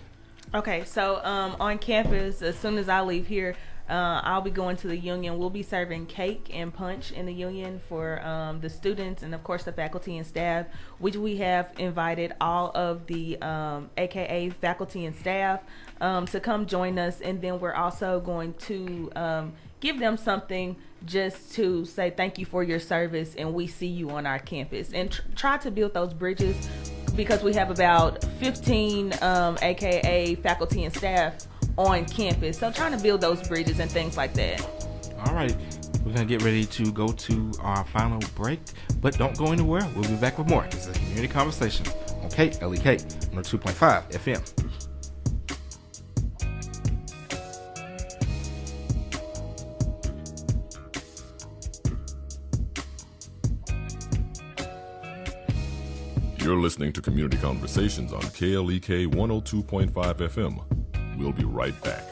Okay, so on campus, as soon as I leave here, I'll be going to the union. We'll be serving cake and punch in the union for the students and, of course, the faculty and staff, which we have invited all of the AKA faculty and staff to come join us. And then we're also going to give them something just to say thank you for your service and we see you on our campus, and try to build those bridges, because we have about 15 AKA faculty and staff on campus. So trying to build those bridges and things like that. All right. We're going to get ready to go to our final break, but don't go anywhere. We'll be back with more. This is a community conversation on KLEK 102.5 FM. You're listening to Community Conversations on KLEK 102.5 FM. We'll be right back.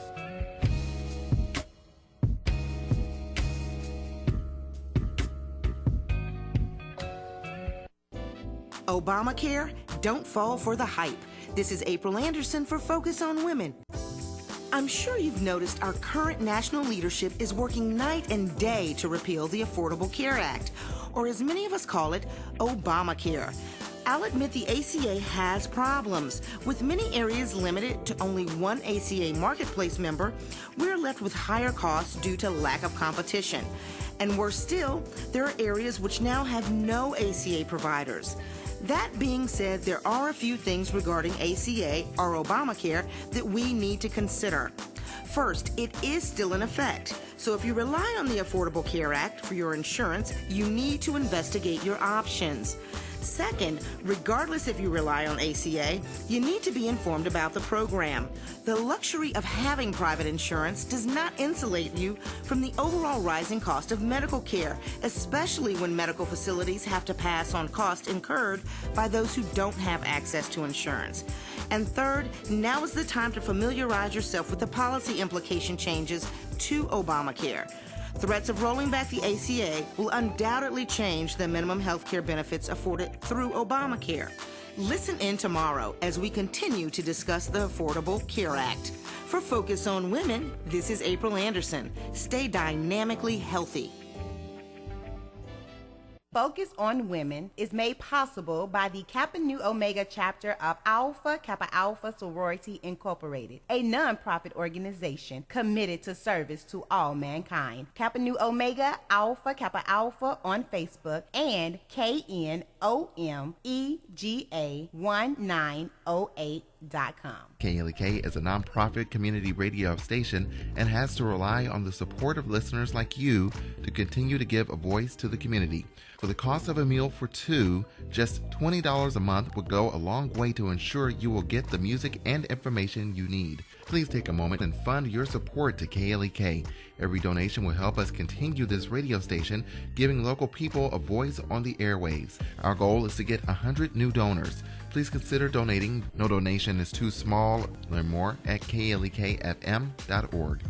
Obamacare, don't fall for the hype. This is April Anderson for Focus on Women. I'm sure you've noticed our current national leadership is working night and day to repeal the Affordable Care Act, or as many of us call it, Obamacare. I'll admit the ACA has problems. With many areas limited to only one ACA marketplace member, we're left with higher costs due to lack of competition. And worse still, there are areas which now have no ACA providers. That being said, there are a few things regarding ACA or Obamacare that we need to consider. First, it is still in effect. So if you rely on the Affordable Care Act for your insurance, you need to investigate your options. Second, regardless if you rely on ACA, you need to be informed about the program. The luxury of having private insurance does not insulate you from the overall rising cost of medical care, especially when medical facilities have to pass on costs incurred by those who don't have access to insurance. And third, now is the time to familiarize yourself with the policy implication changes to Obamacare. Threats of rolling back the ACA will undoubtedly change the minimum health care benefits afforded through Obamacare. Listen in tomorrow as we continue to discuss the Affordable Care Act. For Focus on Women, this is April Anderson. Stay dynamically healthy. Focus on Women is made possible by the Kappa Nu Omega chapter of Alpha Kappa Alpha Sorority Incorporated, a nonprofit organization committed to service to all mankind. Kappa Nu Omega Alpha Kappa Alpha on Facebook and KNOMEGA1908.com. KLEK is a nonprofit community radio station and has to rely on the support of listeners like you to continue to give a voice to the community. For the cost of a meal for two, just $20 a month will go a long way to ensure you will get the music and information you need. Please take a moment and fund your support to KLEK. Every donation will help us continue this radio station, giving local people a voice on the airwaves. Our goal is to get 100 new donors. Please consider donating. No donation is too small. Learn more at klekfm.org.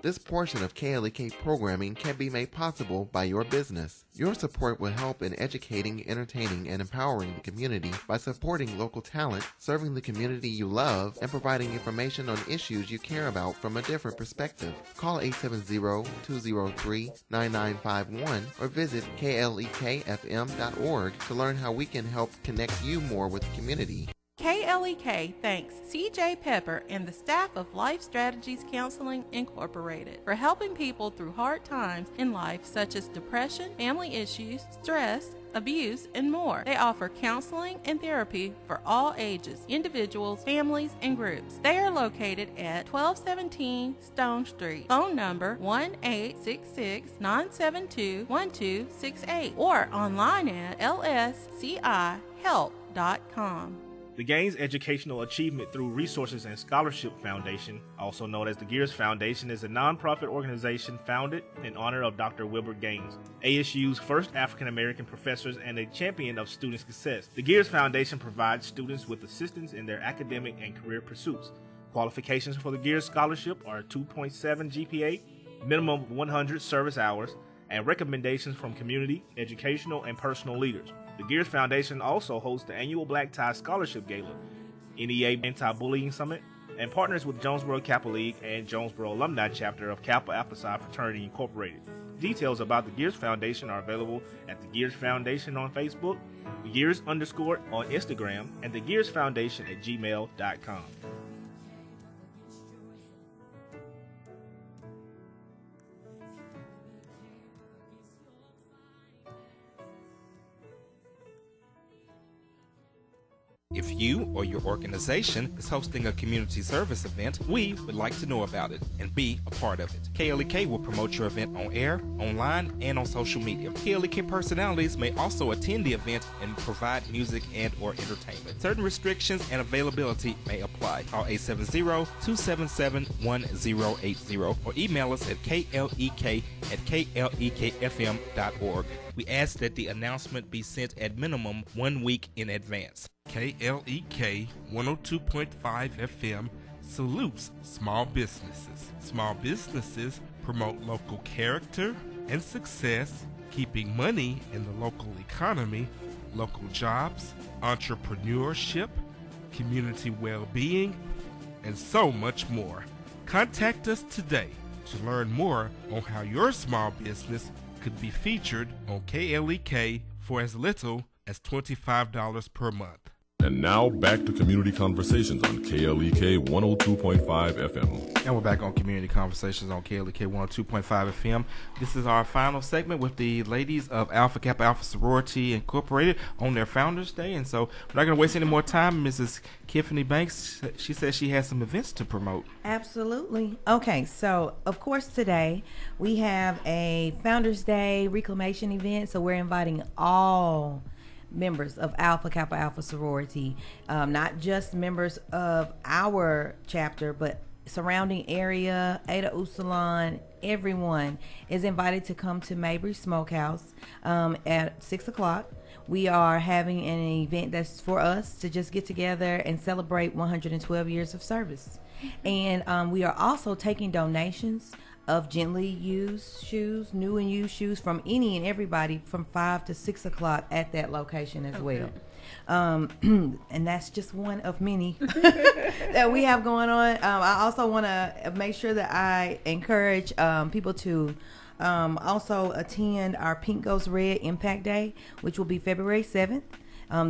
This portion of KLEK programming can be made possible by your business. Your support will help in educating, entertaining, and empowering the community by supporting local talent, serving the community you love, and providing information on issues you care about from a different perspective. Call 870-203-9951 or visit klekfm.org to learn how we can help connect you more with the community. KLEK thanks CJ Pepper and the staff of Life Strategies Counseling Incorporated for helping people through hard times in life such as depression, family issues, stress, abuse, and more. They offer counseling and therapy for all ages, individuals, families, and groups. They are located at 1217 Stone Street. Phone number 1-866-972-1268 or online at lscihelp.com. The Gaines Educational Achievement Through Resources and Scholarship Foundation, also known as the Gears Foundation, is a nonprofit organization founded in honor of Dr. Wilbur Gaines, ASU's first African-American professors and a champion of student success. The Gears Foundation provides students with assistance in their academic and career pursuits. Qualifications for the Gears Scholarship are 2.7 GPA, minimum 100 service hours, and recommendations from community, educational, and personal leaders. The Gears Foundation also hosts the annual Black Tie Scholarship Gala. NEA Anti-Bullying Summit, and partners with Jonesboro Kappa League and Jonesboro Alumni Chapter of Kappa Alpha Psi Fraternity Incorporated. Details about the Gears Foundation are available at the Gears Foundation on Facebook, Gears_ on Instagram, and the Gears Foundation at gmail.com. If you or your organization is hosting a community service event, we would like to know about it and be a part of it. KLEK will promote your event on air, online, and on social media. KLEK personalities may also attend the event and provide music and or entertainment. Certain restrictions and availability may apply. Call 870-277-1080 or email us at klek@klekfm.org. We ask that the announcement be sent at minimum 1 week in advance. KLEK 102.5 FM salutes small businesses. Small businesses promote local character and success, keeping money in the local economy, local jobs, entrepreneurship, community well-being, and so much more. Contact us today to learn more on how your small business could be featured on KLEK for as little as $25 per month. And now back to Community Conversations on KLEK 102.5 FM. And we're back on Community Conversations on KLEK 102.5 FM. This is our final segment with the ladies of Alpha Kappa Alpha Sorority Incorporated on their Founders Day. And so we're not going to waste any more time. Mrs. Tiffany Banks, she says she has some events to promote. Absolutely. Okay, so of course today we have a Founders Day Reclaimation event. So we're inviting all members of Alpha Kappa Alpha Sorority, not just members of our chapter, but surrounding area, Eta Upsilon, everyone is invited to come to Mabry Smokehouse at 6 o'clock. We are having an event that's for us to just get together and celebrate 112 years of service. And we are also taking donations of gently used shoes, new and used shoes from any and everybody from 5 to 6 o'clock at that location as well. And that's just one of many that we have going on. I also want to make sure that I encourage people to also attend our Pink Goes Red Impact Day, which will be February 7th.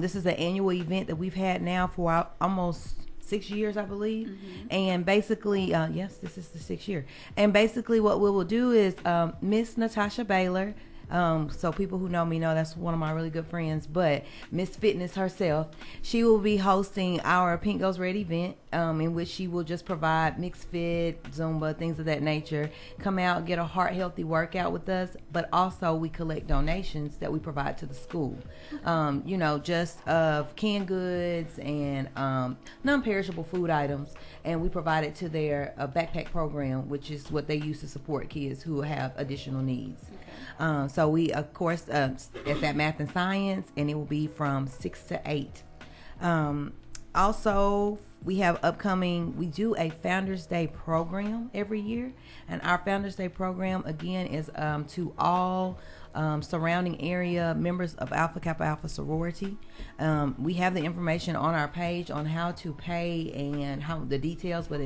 This is an annual event that we've had now for almost 6 years, I believe. And basically, yes, this is the 6th year. And basically what we will do is Miss Natasha Baylor, so people who know me know that's one of my really good friends, but Miss Fitness herself, she will be hosting our Pink Goes Red event, in which she will just provide mixed fit, Zumba, things of that nature. Come out, get a heart healthy workout with us, but also we collect donations that we provide to the school. Just of canned goods and non-perishable food items, and we provide it to their backpack program, which is what they use to support kids who have additional needs. So we, of course, it's at Math and Science, and it will be from 6 to 8. Also, we have we do a Founders Day program every year, and our Founders Day program, again, is to all surrounding area members of Alpha Kappa Alpha Sorority. We have the information on our page on how to pay and how the details, but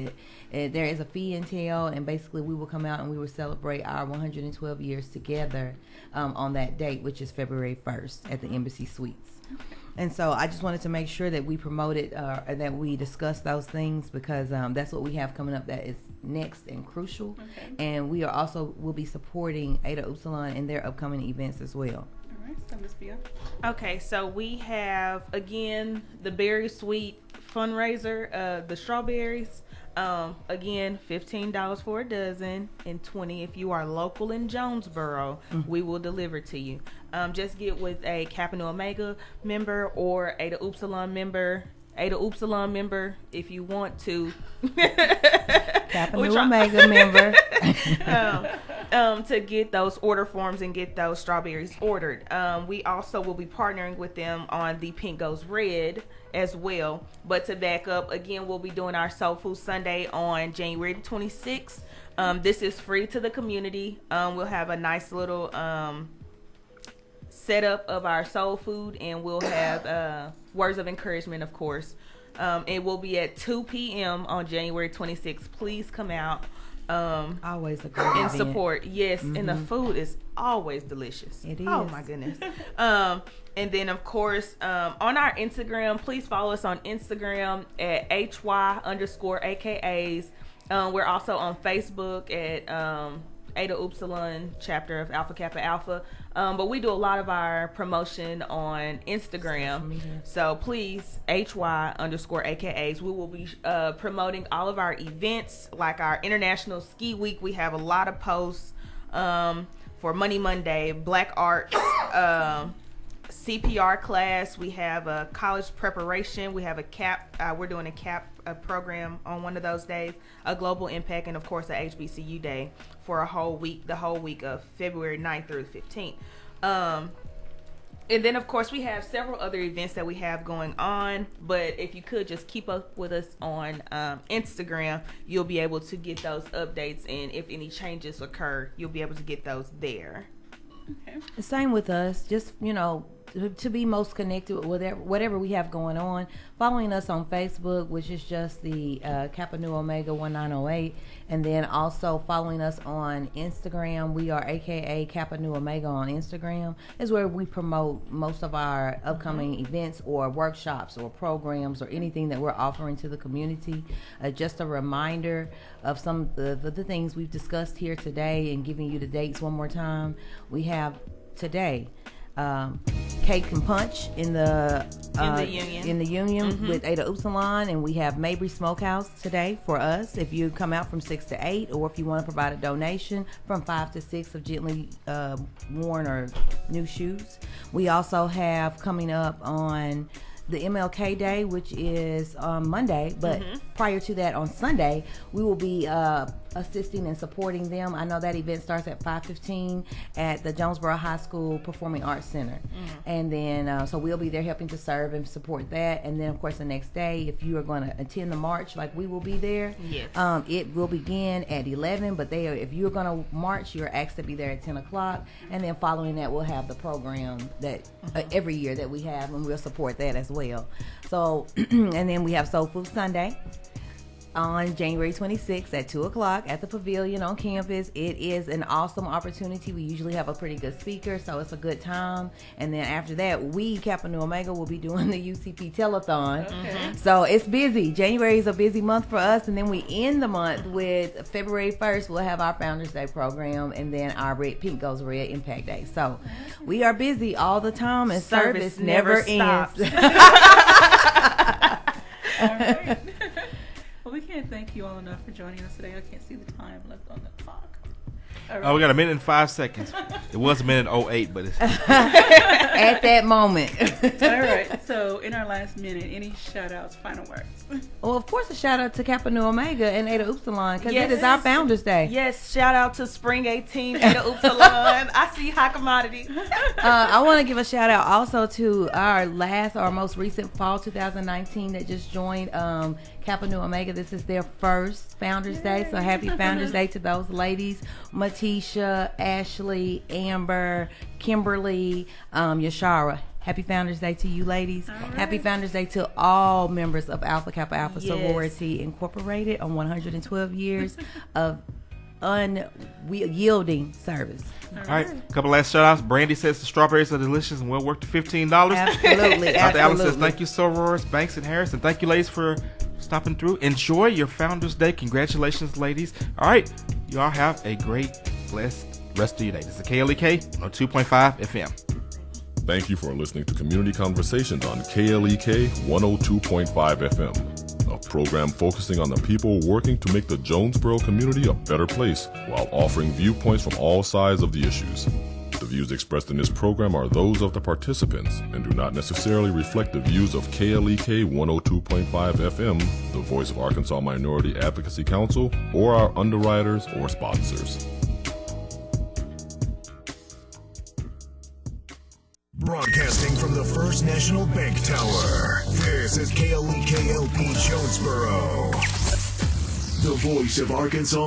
there is a fee entail, and basically we will come out and we will celebrate our 112 years together on that date, which is February 1st at the Embassy Suites. And so I just wanted to make sure that we promoted and that we discuss those things, because that's what we have coming up that is next and crucial. And we will be supporting Eta Upsilon in their upcoming events as well. All right, so Ms. Bia. Okay, so we have, again, the Berry Sweet fundraiser, the strawberries. Again, $15 for a dozen and $20 if you are local in Jonesboro. We will deliver to you. Just get with a Kappa Nu Omega member or Eta Upsilon member. Eta Upsilon member if you want to. Kappa Nu Omega member. To get those order forms and get those strawberries ordered. We also will be partnering with them on the Pink Goes Red as well. But to back up, again, we'll be doing our Soul Food Sunday on January 26th. This is free to the community. We'll have a nice little setup of our soul food, and we'll have words of encouragement, of course. It will be at 2 p.m. on January 26th. Please come out. Always a great and event. support. Yes, and the food is always delicious. It is. Oh my goodness. And then of course, on our Instagram, please follow us on Instagram at HY_AKAs. We're also on Facebook at Eta Upsilon chapter of Alpha Kappa Alpha. But we do a lot of our promotion on Instagram. So please, HY_AKAs. We will be promoting all of our events, like our International Ski Week. We have a lot of posts for Money Monday, Black Arts, CPR class. We have a college preparation. We have a CAP. We're doing a CAP program on one of those days, a global impact, and of course a HBCU day for a whole week, the whole week of February 9th through the 15th. And then of course we have several other events that we have going on, but if you could just keep up with us on Instagram, you'll be able to get those updates, and if any changes occur, you'll be able to get those there. Okay. Same with us. Just, to be most connected with whatever we have going on, following us on Facebook, which is just the Kappa Nu Omega 1908, and then also following us on Instagram. We are AKA Kappa Nu Omega on Instagram, is where we promote most of our upcoming events or workshops or programs or anything that we're offering to the community. Just a reminder of some of the things we've discussed here today, and giving you the dates one more time. We have today Cake and Punch in the Union with Eta Upsilon, and we have Mabry Smokehouse today for us. If you come out from 6 to 8, or if you want to provide a donation from 5 to 6 of gently worn or new shoes. We also have coming up on the MLK Day, which is on Monday, but prior to that on Sunday, we will be assisting and supporting them. I know that event starts at 5:15 at the Jonesboro High School Performing Arts Center. And then, so we'll be there helping to serve and support that. And then, of course, the next day, if you are going to attend the march, like we will be there, it will begin at 11. But if you're going to march, you're asked to be there at 10 o'clock. And then following that, we'll have the program that every year that we have, and we'll support that as well. So, and then we have Soul Food Sunday on January 26th at 2 o'clock at the Pavilion on campus. It is an awesome opportunity. We usually have a pretty good speaker, so it's a good time. And then after that, we, Kappa Nu Omega, will be doing the UCP Telethon. So it's busy. January is a busy month for us, and then we end the month with February 1st, we'll have our Founders Day program, and then our Pink Goes Red Impact Day. So we are busy all the time, and service never ends. All right. Well, we can't thank you all enough for joining us today. I can't see the time left on the clock. Right. Oh, we got a minute and 5 seconds. It was a minute 08, but it's at that moment. All right. So, in our last minute, any shout-outs, final words? Well, of course, a shout-out to Kappa Nu Omega and Eta Upsilon, because it is our Founders Day. Yes, shout-out to Spring 18, Eta Upsilon. I see high commodity. I want to give a shout-out also to our most recent fall 2019 that just joined Kappa Nu Omega. This is their first Founders Day, so happy Founders Day to those ladies. Matisha, Ashley, Amber, Kimberly, Yashara. Happy Founders Day to you ladies. Right. Happy Founders Day to all members of Alpha Kappa Alpha Sorority Incorporated on 112 years of unyielding service. All right. A couple last shout outs. Brandy says the strawberries are delicious and well worth the $15. Absolutely. Dr. Allen says thank you, sorors, Banks and Harris, and thank you ladies for stopping through. Enjoy your Founders Day. Congratulations, ladies. All right. You all have a great, blessed rest of your day. This is KLEK on 2.5 FM. Thank you for listening to Community Conversations on KLEK 102.5 FM, a program focusing on the people working to make the Jonesboro community a better place while offering viewpoints from all sides of the issues. The views expressed in this program are those of the participants and do not necessarily reflect the views of KLEK 102.5 FM, the voice of Arkansas Minority Advocacy Council, or our underwriters or sponsors. Broadcasting from the First National Bank Tower, this is KLEK-LP Jonesboro, the voice of Arkansas